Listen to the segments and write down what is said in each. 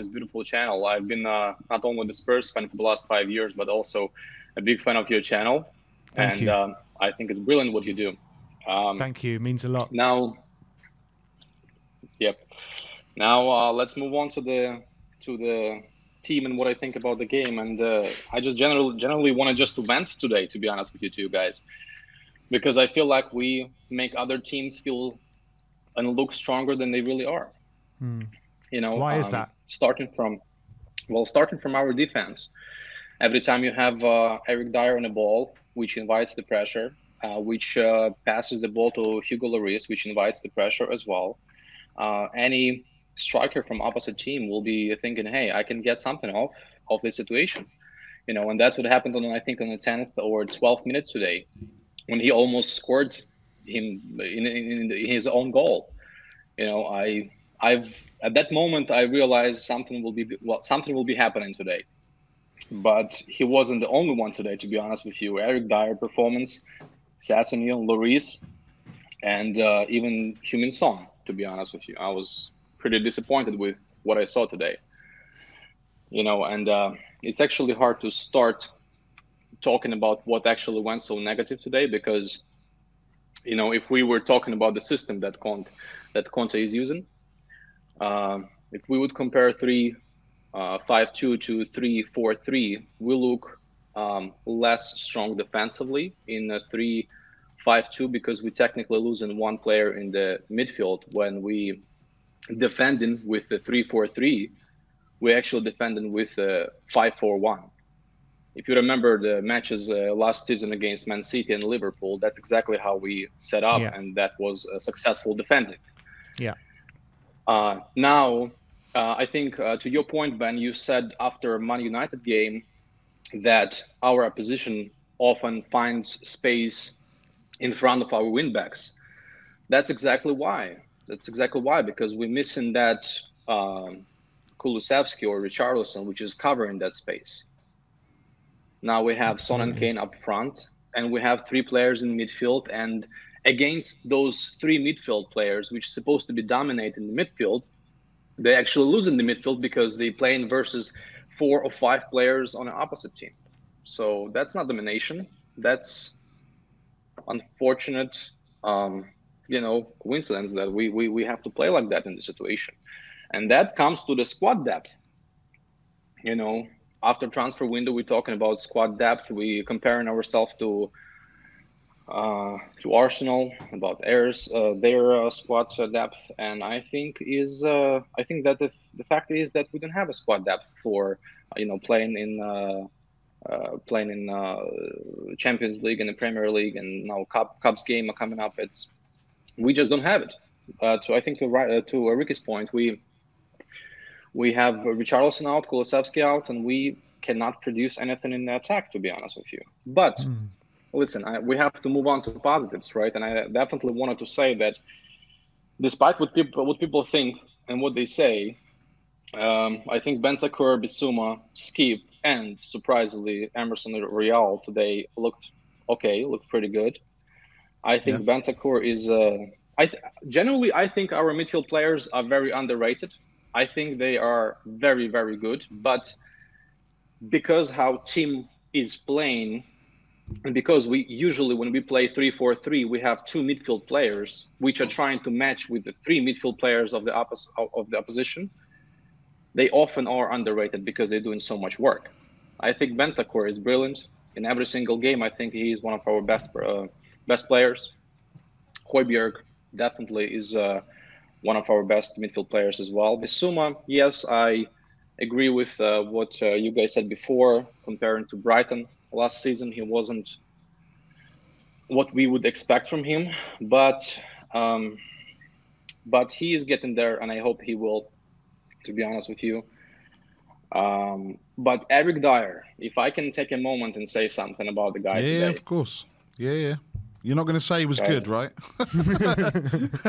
this beautiful channel. I've been not only the Spurs fan for the last 5 years, but also a big fan of your channel. Thank you. I think it's brilliant what you do. Thank you. It means a lot. Now, yep. Now let's move on to the team and what I think about the game. And I just generally wanted just to vent today, to be honest with you two guys, because I feel like we make other teams feel and look stronger than they really are. You know, why is that? Starting from our defense. Every time you have Eric Dyer on the ball, which invites the pressure, which passes the ball to Hugo Lloris, which invites the pressure as well. Any striker from opposite team will be thinking, hey, I can get something off this situation. You know, and that's what happened on, I think, on the 10th or 12th minute today, when he almost scored him in his own goal. You know, I've at that moment I realized something will be happening today. But he wasn't the only one today, to be honest with you. Eric Dyer performance, Sassanil, Lloris, and even Heung-min Son, to be honest with you. I was pretty disappointed with what I saw today. You know, and it's actually hard to start talking about what actually went so negative today, because, you know, if we were talking about the system that Conte is using, if we would compare 3-5-2 to 3-4-3, we look less strong defensively in a 3-5-2, because we technically losing one player in the midfield. When we defending with the 3-4-3, we actually defending with a 5-4-1. If you remember the matches last season against Man City and Liverpool, that's exactly how we set up, and that was a successful defending. Yeah. Now, I think to your point, Ben, you said after Man United game that our opposition often finds space in front of our wingbacks. That's exactly why. Because we're missing that Kulusevski or Richarlison, which is covering that space. Now we have Son and Kane up front, and we have 3 players in midfield. And against those 3 midfield players, which is supposed to be dominating the midfield, they actually lose in the midfield because they playing versus 4 or 5 players on an opposite team. So that's not domination. That's unfortunate, you know, coincidence that we have to play like that in the situation. And that comes to the squad depth. You know, after transfer window, we're talking about squad depth. We comparing ourselves to Arsenal about their squad depth, and I think that the fact is that we don't have a squad depth for you know, playing in Champions League and the Premier League, and now Cup's game are coming up. We just don't have it. So I think to Ricky's point, we have Richarlison out, Kulusevski out, and we cannot produce anything in the attack, to be honest with you. But listen, we have to move on to positives, right? And I definitely wanted to say that despite what people think and what they say, I think Bentancur, Bissouma, Skip, and surprisingly Emerson Royal today looked pretty good. I think Bentancur is generally, I think our midfield players are very underrated. I think they are very, very good, but because how team is playing, and because we usually, when we play 3-4-3, we have 2 midfield players which are trying to match with the 3 midfield players of the opposition, they often are underrated because they're doing so much work. I think Bentancur is brilliant in every single game. I think he is one of our best players. Højbjerg definitely is one of our best midfield players as well. Bissouma, yes, I agree with what you guys said before, comparing to Brighton. Last season, he wasn't what we would expect from him, but he is getting there, and I hope he will, to be honest with you. But Eric Dyer, if I can take a moment and say something about the guy today. Yeah, of course. Yeah. You're not going to say he was good, right?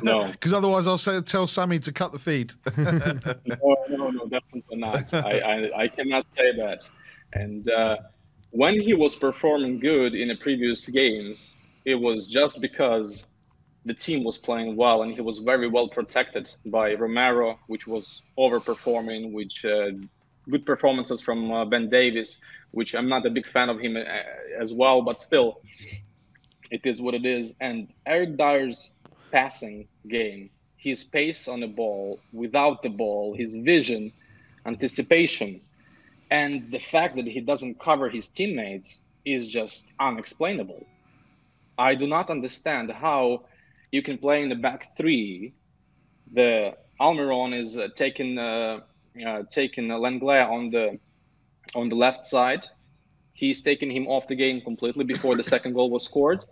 No. Because otherwise I'll tell Sammy to cut the feed. No, definitely not. I cannot say that. And when he was performing good in the previous games, it was just because the team was playing well, and he was very well protected by Romero, which was overperforming, which good performances from Ben Davies, which I'm not a big fan of him as well, but still, it is what it is. And Eric Dyer's passing game, his pace on the ball, without the ball, his vision, anticipation, and the fact that he doesn't cover his teammates is just unexplainable. I do not understand how you can play in the back three. The Almiron is taking Lenglet on the left side. He's taken him off the game completely before the second goal was scored.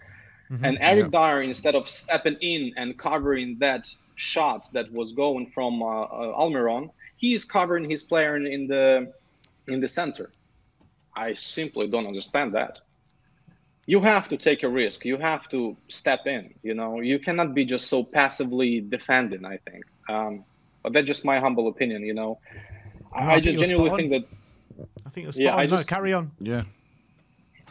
And Eric Dyer, instead of stepping in and covering that shot that was going from Almiron, he's covering his player in the center. I simply don't understand that. You have to take a risk. You have to step in. You know, you cannot be just so passively defending, I think. But that's just my humble opinion, you know. No, I just genuinely think that... I think you're spot on. No, carry on. Yeah.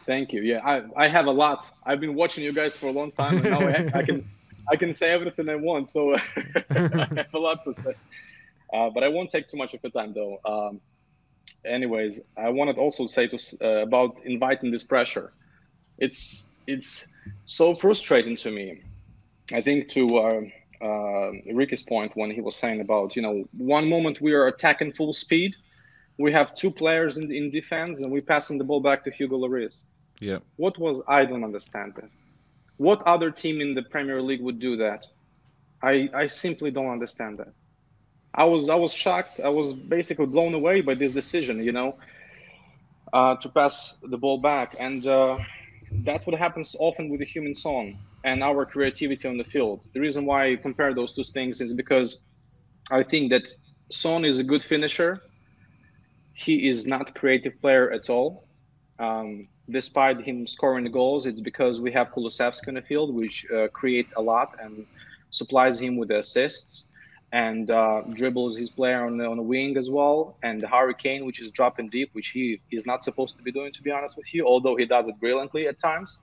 Thank you. Yeah, I have a lot. I've been watching you guys for a long time, and now I can say everything I want. So I have a lot to say. But I won't take too much of your time, though. Anyways, I wanted also to say about inviting this pressure. It's so frustrating to me. I think to Ricky's point when he was saying about, you know, one moment we are attacking full speed, we have two players in defense, and we passing the ball back to Hugo Lloris. Yeah. I don't understand this. What other team in the Premier League would do that? I simply don't understand that. I was shocked. I was basically blown away by this decision, you know, to pass the ball back. And that's what happens often with the human Son and our creativity on the field. The reason why I compare those two things is because I think that Son is a good finisher. He is not a creative player at all. Despite him scoring the goals, it's because we have Kulusevski in the field, which creates a lot and supplies him with the assists and dribbles his player on the wing as well. And Harry Kane, which is dropping deep, which he is not supposed to be doing, to be honest with you, although he does it brilliantly at times.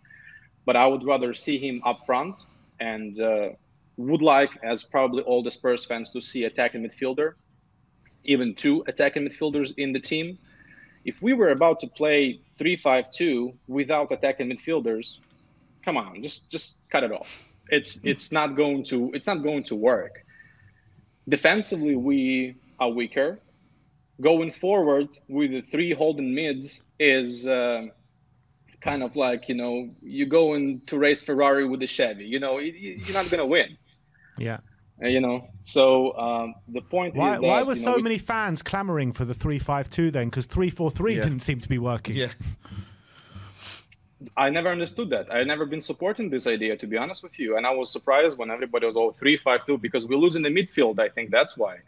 But I would rather see him up front, and would like, as probably all the Spurs fans, to see attacking midfielder, even two attacking midfielders in the team. If we were about to play 3-5-2 without attacking midfielders, come on, just cut it off. It's not going to work. Defensively, we are weaker. Going forward with the three holding mids is kind of like, you know, you going to race Ferrari with a Chevy. You know, you're not going to win. Yeah. You know, so the point is that... Why were so many fans clamoring for the 3-5-2 then? Because 3-4-3 didn't seem to be working. Yeah. I never understood that. I've never been supporting this idea, to be honest with you. And I was surprised when everybody was, 3-5-2, because we lose in the midfield. I think that's why.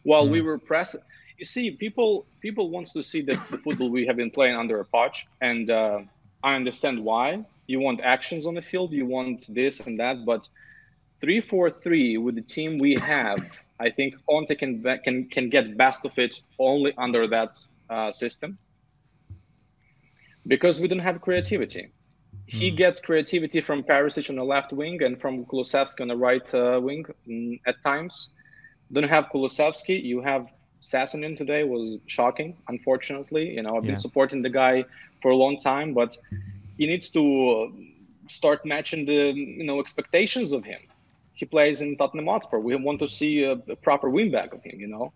While we were pressing... You see, people wants to see the football we have been playing under a Poch. And I understand why. You want actions on the field. You want this and that. But 3-4-3 with the team we have, I think Conte can get best of it only under that system, because we don't have creativity. He gets creativity from Perisic on the left wing and from Kulusevski on the right wing at times. Don't have Kulusevski. You have Sassonin today, was shocking, unfortunately. You know, I've been supporting the guy for a long time, but he needs to start matching the, you know, expectations of him. He plays in Tottenham Hotspur. We want to see a proper win back of him, you know.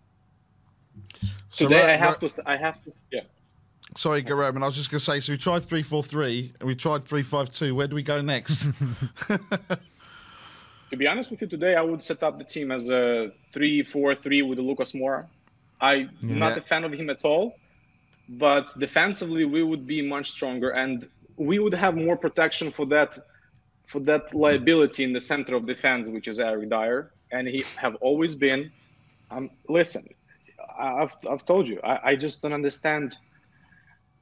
So today I have to, yeah. Sorry, Roman. I was just going to say, so we tried 3-4-3 and we tried 3-5-2. Where do we go next? To be honest with you, today I would set up the team as a 3-4-3 with Lucas Moura. I'm not a fan of him at all, but defensively we would be much stronger, and we would have more protection for that liability in the center of defense, which is Eric Dyer, and he have always been. Listen, I've told you, I just don't understand.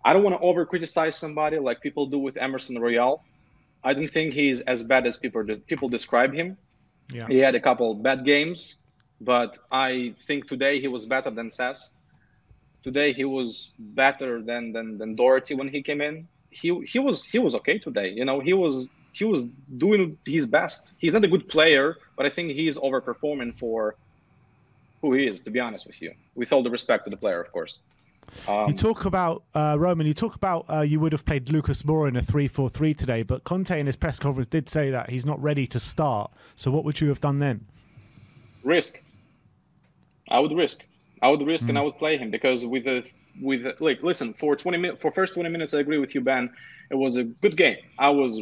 I don't want to over-criticize somebody like people do with Emerson Royal. I don't think he's as bad as people describe him. Yeah. He had a couple bad games, but I think today he was better than Sess. Today he was better than Doherty when he came in. He was okay today. You know, he doing his best. He's not a good player, but I think he's overperforming for who he is, to be honest with you, with all the respect to the player, of course. You talk about, Roman, you talk about you would have played Lucas Moura in a 3-4-3 today, but Conte in his press conference did say that he's not ready to start. So what would you have done then? Risk. I would risk. And I would play him, because like, listen, for first 20 minutes, I agree with you, Ben. It was a good game. I was,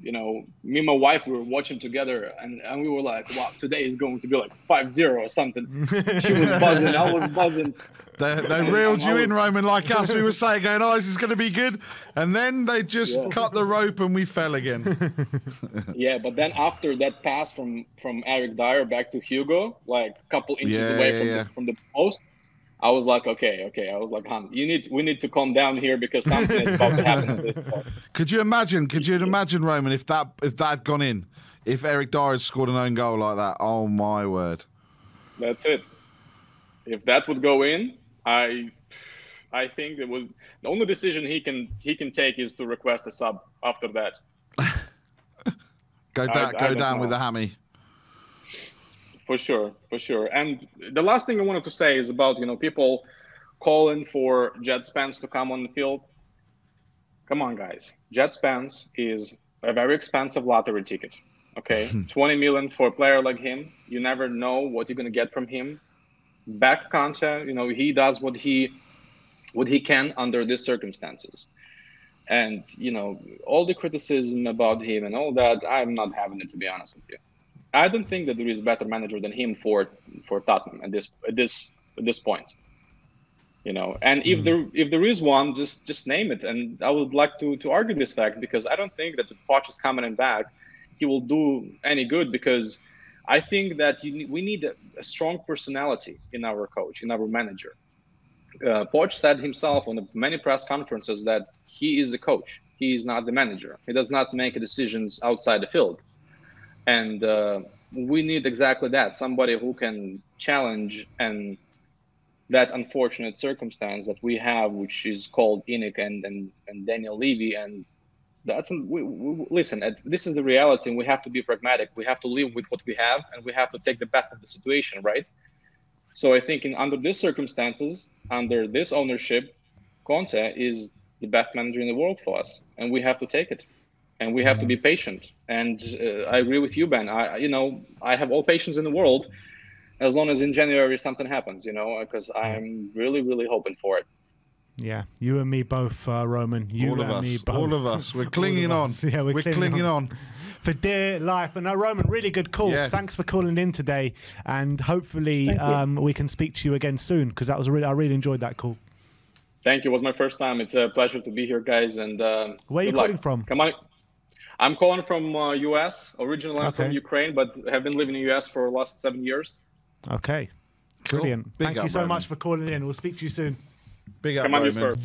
you know, me and my wife, we were watching together, and we were like, wow, today is going to be like 5-0 or something. She was buzzing, I was buzzing. They reeled you in, Roman, like us. We were saying, going, oh, this is going to be good. And then they just cut the rope and we fell again. Yeah, but then after that pass from Eric Dyer back to Hugo, like a couple inches away from the post, I was like, okay. I was like, we need to calm down here, because something is about to happen at this point. Could you imagine, Roman, if that had gone in, if Eric Dyer had scored an own goal like that? Oh my word. That's it. If that would go in, I think it was the only decision he can take is to request a sub after that. Go down with the hammy. For sure. And the last thing I wanted to say is about, you know, people calling for Jet Spence to come on the field. Come on, guys. Jet Spence is a very expensive lottery ticket. Okay, 20 million for a player like him. You never know what you're gonna get from him. Back Conte, you know, he does what he can under these circumstances. And, you know, all the criticism about him and all that, I'm not having it, to be honest with you. I don't think that there is a better manager than him for Tottenham at this point. You know, and if there is one, just name it. And I would like to argue this fact, because I don't think that the Poch is coming back, he will do any good, because I think that we need a strong personality in our coach, in our manager. Poch said himself on many press conferences that he is the coach. He is not the manager. He does not make decisions outside the field. And we need exactly that, somebody who can challenge and that unfortunate circumstance that we have, which is called Enoch and Daniel Levy. And that's listen, this is the reality, and we have to be pragmatic. We have to live with what we have, and we have to take the best of the situation, right? So I think under these circumstances, under this ownership, Conte is the best manager in the world for us, and we have to take it. And we have to be patient. And I agree with you, Ben. I have all patience in the world, as long as in January something happens, you know, because I'm really, really hoping for it. Yeah, you and me both, Roman. All of us. We're clinging on. Yeah, we're clinging on. For dear life. But no, Roman, really good call. Yeah. Thanks for calling in today. And hopefully we can speak to you again soon, because I really enjoyed that call. Thank you. It was my first time. It's a pleasure to be here, guys. And where are you calling from? Come on. I'm calling from US. Originally, I'm from Ukraine, but have been living in the US for the last 7 years. Okay. Brilliant. Thank you so much for calling in. We'll speak to you soon. Big up, Come on, Roman.